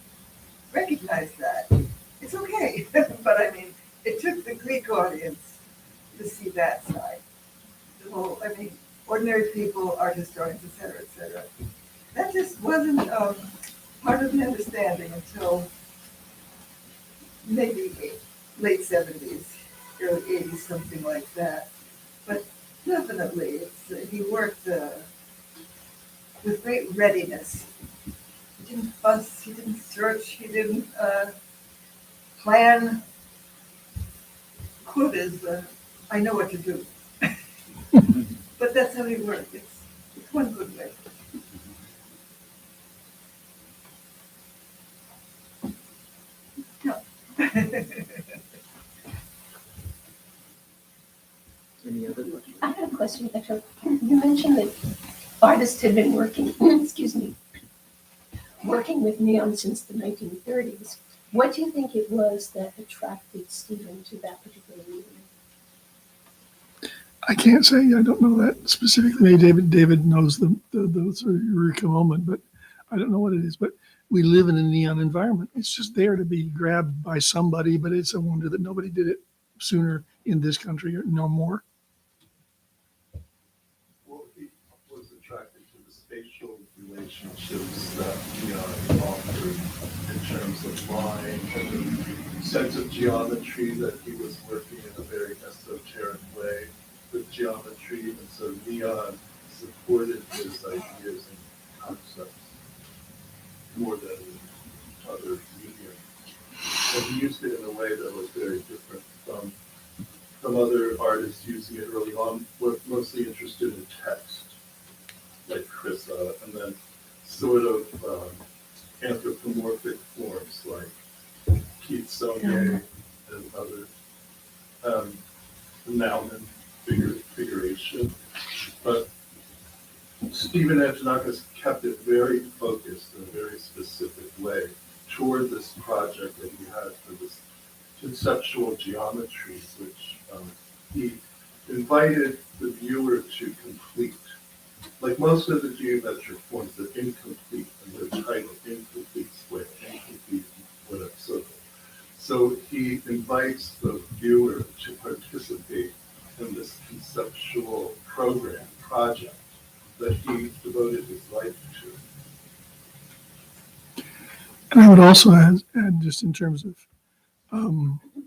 recognize that. It's okay. But I mean, it took the Greek audience to see that side. The whole, ordinary people, art historians, et cetera, that just wasn't part of the understanding until maybe late 70s, early 80s, something like that. But definitely, he worked with great readiness. He didn't fuss, he didn't search, he didn't plan. Quote is, I know what to do. But that's how he worked. It's one good way. Yeah. Any other questions? I have a question, actually. You mentioned that artists had been working, excuse me, working with neon since the 1930s. What do you think it was that attracted Stephen to that particular medium? I can't say. I don't know that specifically. Maybe David knows the sort of eureka moment, but I don't know what it is. But we live in a neon environment. It's just there to be grabbed by somebody, but it's a wonder that nobody did it sooner in this country or no more. Well, he was attracted to the spatial relationships that Neon offered in terms of line and the sense of geometry, that he was working in a very esoteric way with geometry, and so Neon supported his ideas and concepts more than other mediums. And he used it in a way that was very different from other artists using it early on, were mostly interested in text, like Chrissa, and then sort of anthropomorphic forms like Keith Sonnier and others, Nauman figuration. But Stephen Antonakos kept it very focused in a very specific way toward this project that he had for this conceptual geometry, which he invited the viewer to complete. Like most of the geometric forms, they're incomplete, and they're titled Incomplete Square, Incomplete whatever circle. So he invites the viewer to participate in this conceptual project that he devoted his life to. And I would also add just in terms of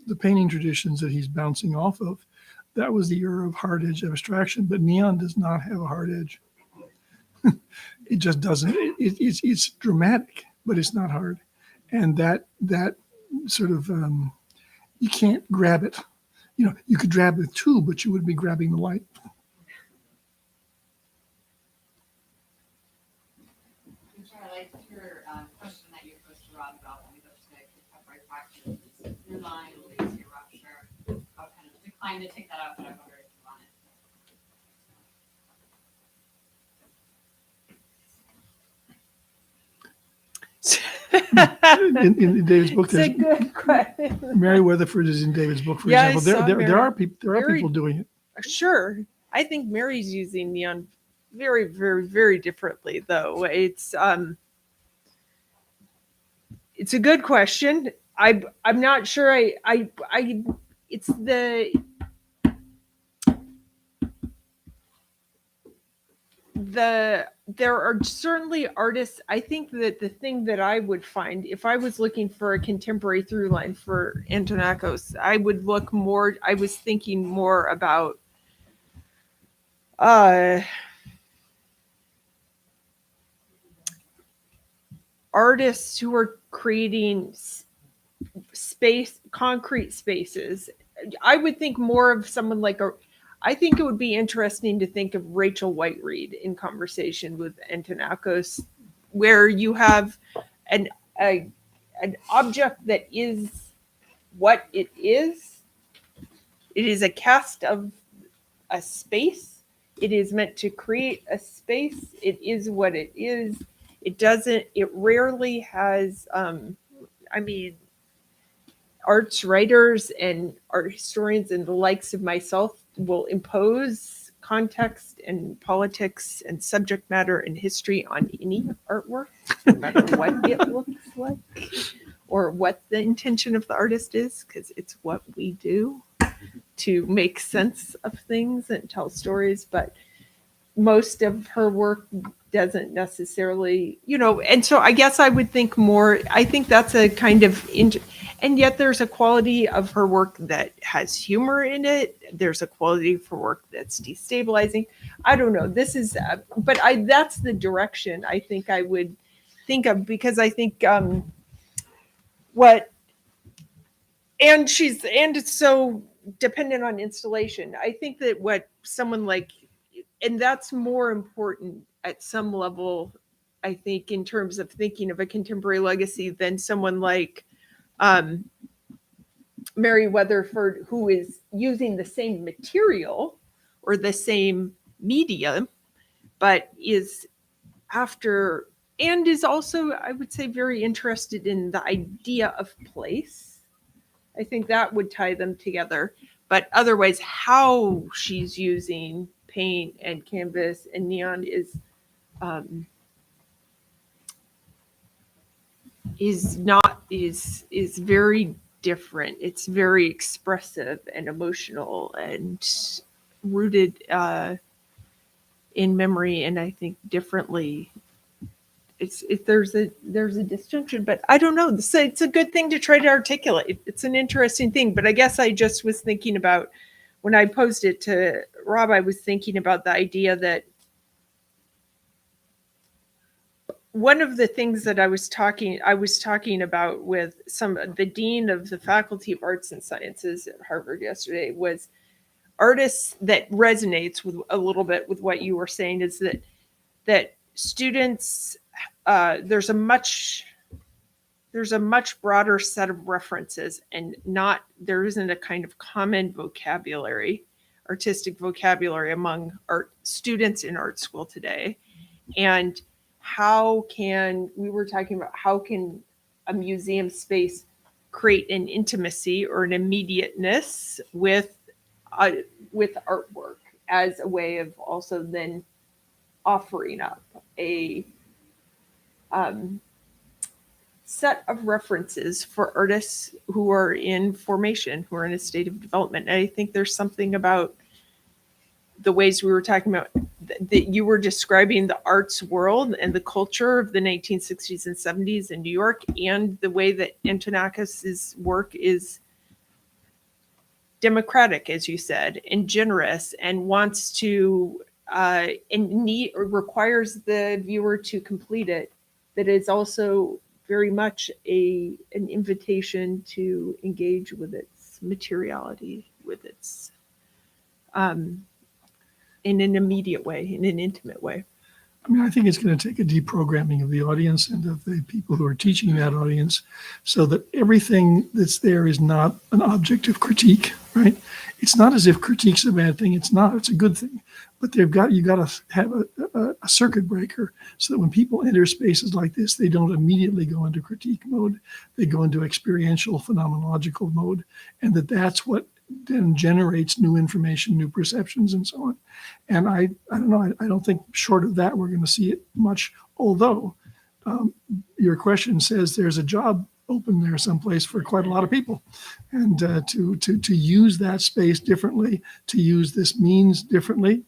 the painting traditions that he's bouncing off of, that was the era of hard edge abstraction, but Neon does not have a hard edge. It just doesn't. It's dramatic, but it's not hard. And that sort of, you can't grab it. You could grab the tool, but you wouldn't be grabbing the light. I like your question that you posed to Rob about when we go to contemporary practice. Your line leads to rupture. I would kind of decline to take that out, but I wonder if you want In David's book, It's a there's good question. Mary Weatherford is in David's book, for Yeah, I example. saw There Mary. are Mary- people doing it. Sure. I think Mary's using neon very, very, very differently, though. It's a good question. I'm not sure. It's there are certainly artists. I think that the thing that I would find if I was looking for a contemporary through line for Antonakos, I would look more. I was thinking more about artists who are creating concrete spaces. I would think more of someone like I think it would be interesting to think of Rachel Whiteread in conversation with Antonakos, where you have an object that is what it is. It is a cast of a space. It is meant to create a space. It is what it is. It rarely has, arts writers and art historians and the likes of myself will impose context and politics and subject matter and history on any artwork, no matter what it looks like or what the intention of the artist is, because it's what we do to make sense of things and tell stories. But most of her work doesn't necessarily, and so I guess I would think more, I think that's a kind of, and yet there's a quality of her work that has humor in it. There's a quality of her work that's destabilizing. I don't know. This is, that's the direction I think I would think of, because I think and it's so dependent on installation. I think that what someone like, and that's more important at some level, I think, in terms of thinking of a contemporary legacy than someone like Mary Weatherford, who is using the same material or the same medium, but is after, and is also, I would say, very interested in the idea of place. I think that would tie them together. But otherwise, how she's using paint and canvas and neon is very different. It's very expressive and emotional and rooted in memory, and I think differently there's a distinction, but I don't know. So it's a good thing to try to articulate. It's an interesting thing, but I guess I just was thinking about when I posed it to Rob, I was thinking about the idea that one of the things that I was talking about with the dean of the Faculty of Arts and Sciences at Harvard yesterday was artists that resonates with a little bit with what you were saying is that students there's a much broader set of references and there isn't a kind of common artistic vocabulary among art students in art school today. And we were talking about how can a museum space create an intimacy or an immediateness with artwork as a way of also then offering up a set of references for artists who are in formation, who are in a state of development. And I think there's something about the ways we were talking about that you were describing the arts world and the culture of the 1960s and 70s in New York, and the way that Antonakos's work is democratic, as you said, and generous, and wants to requires the viewer to complete it. That is also very much an invitation to engage with its materiality, with its in an immediate way, in an intimate way. I mean, I think it's going to take a deprogramming of the audience and of the people who are teaching that audience so that everything that's there is not an object of critique, right? It's not as if critique's a bad thing. It's not. It's a good thing. But you got to have a circuit breaker so that when people enter spaces like this, they don't immediately go into critique mode. They go into experiential, phenomenological mode, and that's what then generates new information, new perceptions, and so on. And I don't know. I don't think short of that we're going to see it much. Although your question says there's a job open there someplace for quite a lot of people, and to use that space differently, to use this means differently,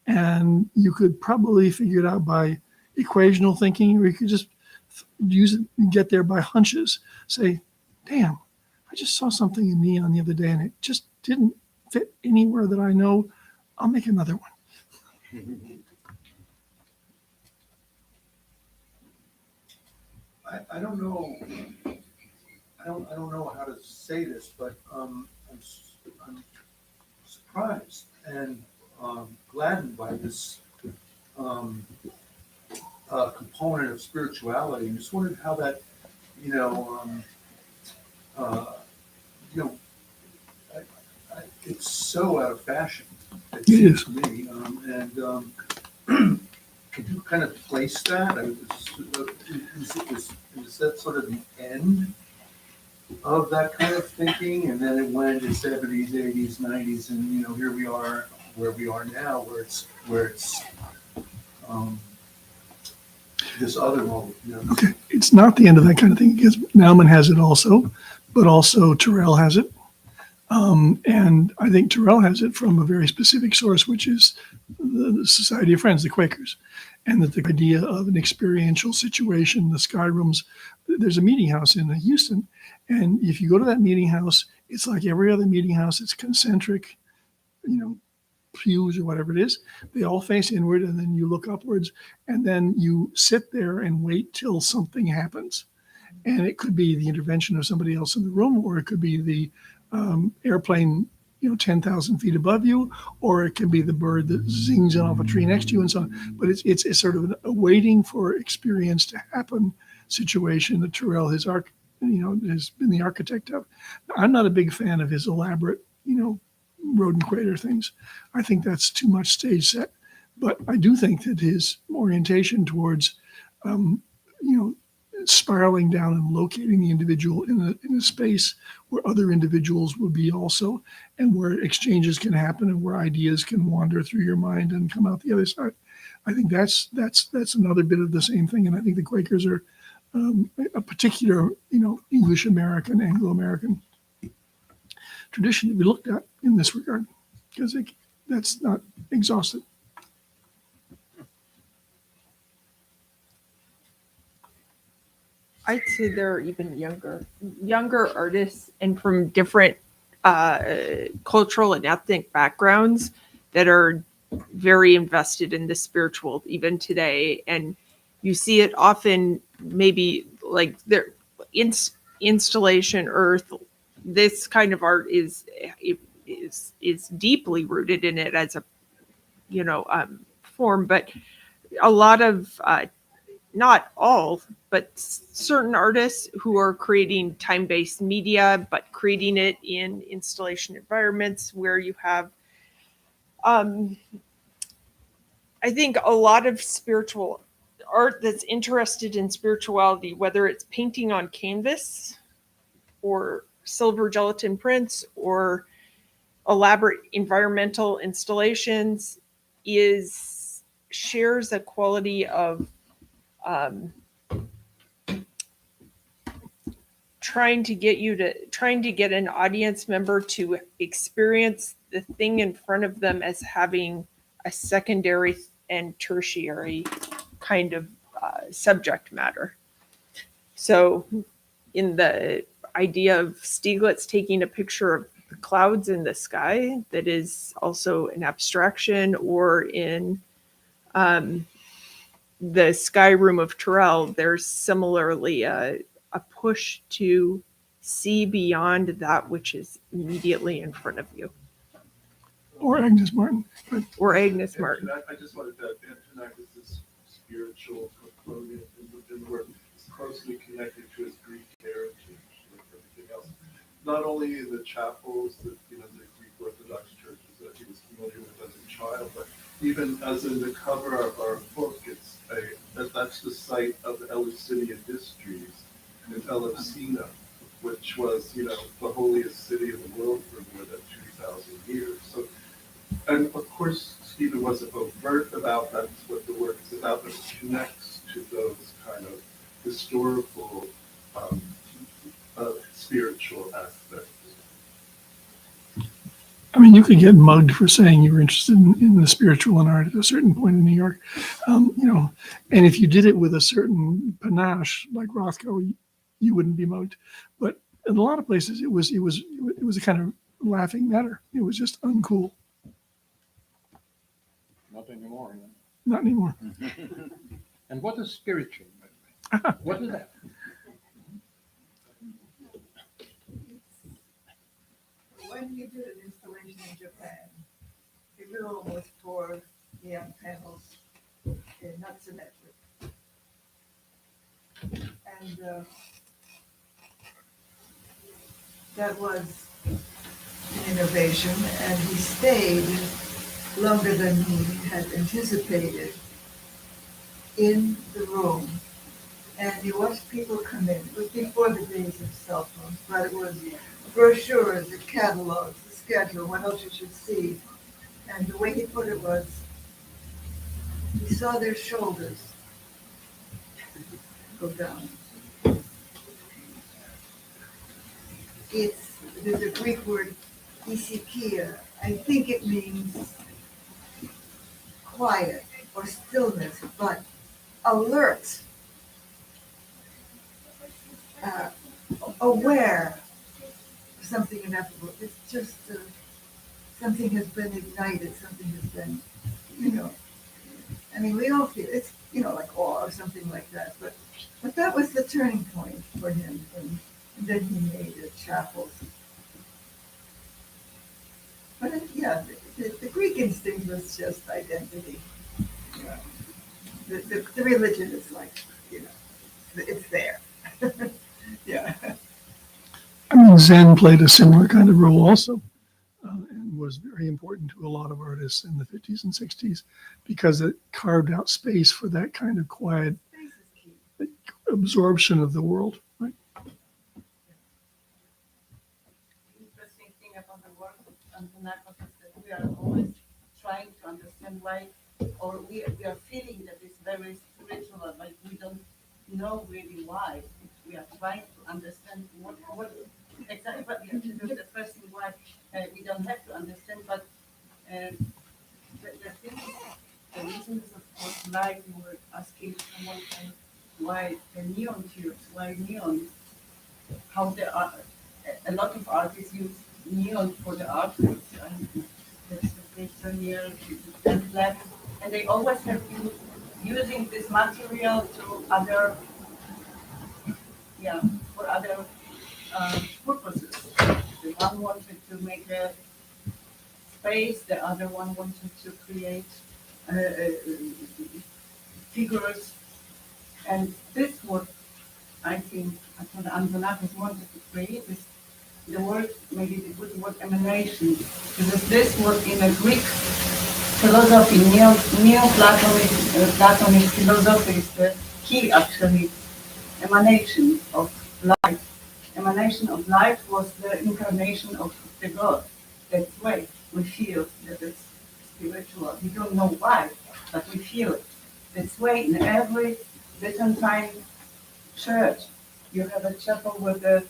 and you could probably figure it out by equational thinking, or you could just use it and get there by hunches. Say, damn, I just saw something in neon the other day and it just didn't fit anywhere that I know. I'll make another one. I don't know. I don't know how to say this, but I'm surprised and gladdened by this component of spirituality. I just wondered how that, it's so out of fashion. It seems to me, could you kind of place that? Is that sort of the end of that kind of thinking, and then it went to 70s, 80s, 90s, and here we are where we are now, where it's this other mode. Okay, it's not the end of that kind of thing because Nauman has it also, but also Terrell has it. And I think Terrell has it from a very specific source, which is the Society of Friends, the Quakers, and that the idea of an experiential situation, the Sky Rooms, there's a meeting house in Houston, and if you go to that meeting house, it's like every other meeting house. It's concentric, pews or whatever it is. They all face inward, and then you look upwards, and then you sit there and wait till something happens. And it could be the intervention of somebody else in the room, or it could be the airplane, 10,000 feet above you, or it can be the bird that zings in off a tree next to you, and so on. But it's sort of a waiting for experience to happen situation that Terrell has been the architect of. I'm not a big fan of his elaborate, rodent crater things. I think that's too much stage set. But I do think that his orientation towards, spiraling down and locating the individual in a space where other individuals will be also, and where exchanges can happen and where ideas can wander through your mind and come out the other side. I think that's another bit of the same thing. And I think the Quakers are a particular, English American, Anglo-American tradition to be looked at in this regard, because that's not exhausted. I'd say they're even younger artists, and from different cultural and ethnic backgrounds that are very invested in the spiritual even today. And you see it often, maybe like their installation earth. This kind of art is deeply rooted in it as a form, but a lot of not all, but certain artists who are creating time-based media, but creating it in installation environments where you have, I think, a lot of spiritual art that's interested in spirituality, whether it's painting on canvas or silver gelatin prints or elaborate environmental installations, shares a quality of trying to get an audience member to experience the thing in front of them as having a secondary and tertiary kind of subject matter. So in the idea of Stieglitz taking a picture of the clouds in the sky, that is also an abstraction, or in the Sky Room of Terrell, there's similarly a push to see beyond that which is immediately in front of you. Or Agnes Martin. Or Agnes Martin. I just wanted to Antonakos' spiritual component in the work is closely connected to his Greek heritage and everything else. Not only in the chapels that the Greek Orthodox churches that he was familiar with as a child, but even as in the cover of our book, that's the site of the Eleusinian Mysteries in Eleusis, which was the holiest city in the world for more than 2,000 years. So, and of course, Stephen wasn't overt about that's what the work is about, but it connects to those kind of historical, spiritual aspects. I mean, you could get mugged for saying you were interested in the spiritual and art at a certain point in New York, and if you did it with a certain panache like Rothko, you wouldn't be mugged. But in a lot of places, it was a kind of laughing matter. It was just uncool. Not anymore. Not anymore. And what is spiritual, by the way? What is that? When you did an installation in Japan, the middle was for neon panels, not symmetric. And that was an innovation, and he stayed longer than he had anticipated in the room. And you watched people come in. It was before the days of cell phones, but it was brochures, the catalogs, the schedule, what else you should see. And the way he put it was, he saw their shoulders go down. There's a Greek word, isikia. I think it means quiet or stillness, but alert, aware of something ineffable. It's just something has been ignited, something has been, I mean, we all feel it's, like awe or something like that. But that was the turning point for him, and then he made the chapels. But the Greek instinct was just identity. The religion is like, it's there. Yeah. I mean, Zen played a similar kind of role also, and was very important to a lot of artists in the 50s and 60s because it carved out space for that kind of quiet absorption of the world. Right? Interesting thing about the work of Antonakos is that we are always trying to understand why, or we are feeling that it's very spiritual, like we don't know really why. We are trying to understand what exactly what we have to do. The first thing why we don't have to understand, but the thing is, the reason is of course life. You were asking someone, why the neon tubes, why neon, how there are, a lot of artists use neon for the artwork. And that's the picture here, and black, and they always have been using this material to other, yeah, for other purposes. The one wanted to make a space, the other one wanted to create figures. And this what I think Antonakos wanted to create is the word, maybe the good word emanation, because this word in a Greek philosophy, Neoplatonic philosophy is the key actually, emanation of life. Emanation of life was the incarnation of the God. That's why we feel that it's spiritual. We don't know why, but we feel it. That's why in every Byzantine church, you have a chapel with a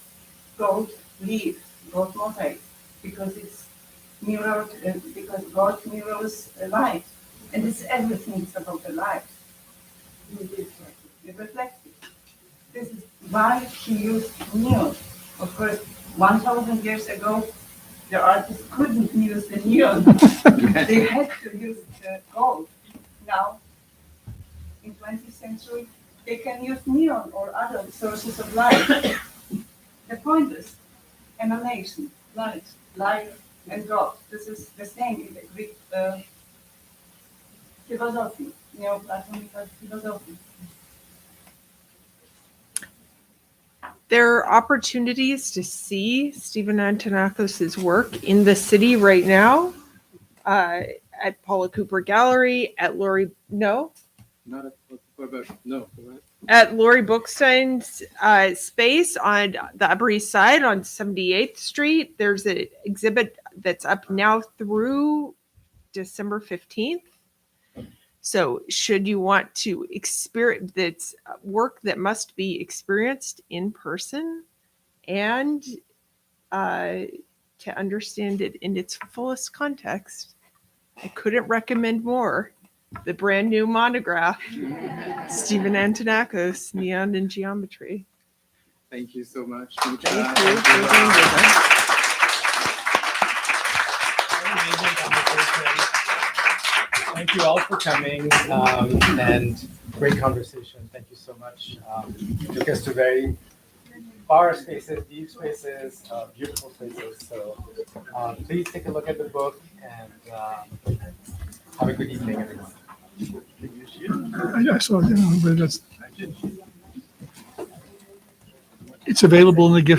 gold leaf, gold mosaic, because it's mirrored, because God mirrors light. And it's everything is about the light. You reflect it. This is why he used neon. Of course, 1,000 years ago, the artists couldn't use the neon. They had to use the gold. Now, in 20th century, they can use neon or other sources of light. The point is emanation, light, life, and God. This is the same in the Greek philosophy, Neoplatonic philosophy. There are opportunities to see Stephen Antonakos' work in the city right now, at Paula Cooper Gallery, at Laurie, no, Not at, no, correct? at Laurie Bookstein's space on the Upper East Side on 78th Street. There's an exhibit that's up now through December 15th. So should you want to experience, that's work that must be experienced in person and to understand it in its fullest context, I couldn't recommend more. The brand new monograph, Stephen Antonakos, Neon and Geometry. Thank you so much. Thank you for being with us. Thank you all for coming, and great conversation. Thank you so much. Took us to very far spaces, deep spaces, beautiful spaces. So please take a look at the book and have a good evening, everyone. I saw it, but it's available in the gift